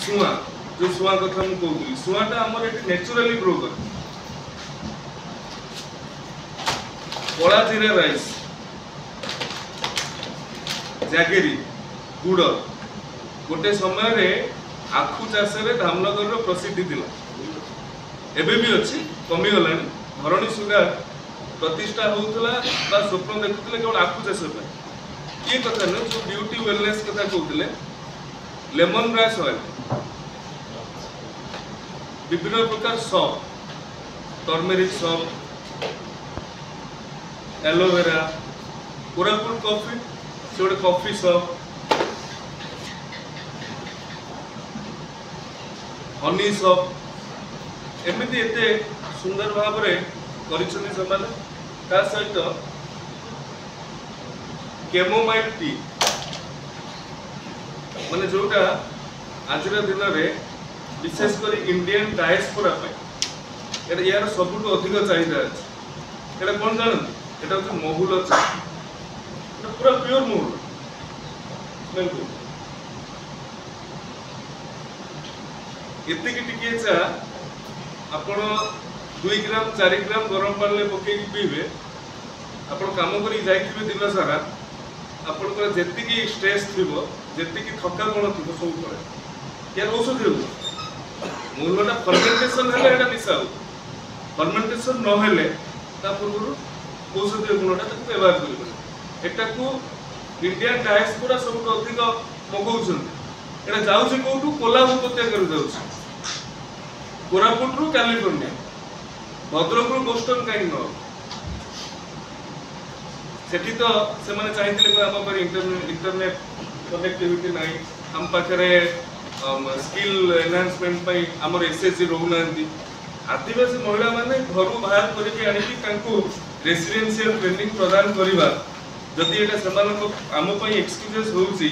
सुआ जो सुआ कथा मु कहूली सुआटा हमर एटी नेचुरली ग्रो कर बड़ा जीरा राइस जागेरी गुड़ गोटे समय रे आखु चाष रे धामनगर प्रसिद्धि थिला एबे भी अच्छी कमी गलानी धरणी सुगार प्रतिष्ठा होउतला बा स्वप्न देखुतले केवल आखु चाष पे ये कथा न जो ब्यूटी वेलनेस कथा कहउतले लेमन ग्रास ऑयल विभिन्न प्रकार shop turmeric shop aloe vera Koraput coffee से गोटे कॉफी सॉप हनी सॉप एमती एते सुंदर भाव में करिसनी समाने ता सहित कैमोमाइल टी माने जोटा आज दिन में विशेषकर इंडियन डायस्पोरा पे यार सबुठ अधिक चाहिदा अच्छे ये कौन जानते ये हूँ महुल चा पूरा प्योर महुल बिल्कुल एतिक टिके चा आपण 2 ग्राम 4 ग्राम गरम पानी पकई पीबे आपण काम करी जाइथिबे दिन सारा आपनकर जेतिकी स्ट्रेस थिबो जेतिकी थकापण थिबो सब पड़े यार औषधि हो मूलटा फर्मेंटेशन हेले एटा निशा हो फर्मेंटेशन न हेले ता पूर्व औषधि गुणटा ताको व्यवहार करिबे एटा को इंडियन डायस्पोरा सब अधिक मगौछन एटा जाउछि कोठू कोल्हापुर उपत्यका जाउछि कोरापुट रु कैलिफोर्निया भद्रक रु बोस्टन काई न सेठी तो से माने चाहिए आम पर इंटरनेट कनेक्टिविटी नहीं हम पाखे स्किल एनहांसमेंट आमर एसएसजी रोना आदिवासी महिला माने घर बाहर करके रेसिडेंशियल ट्रेनिंग प्रदान करवा जदि एटा आम एक्सक्यूजेस होउछि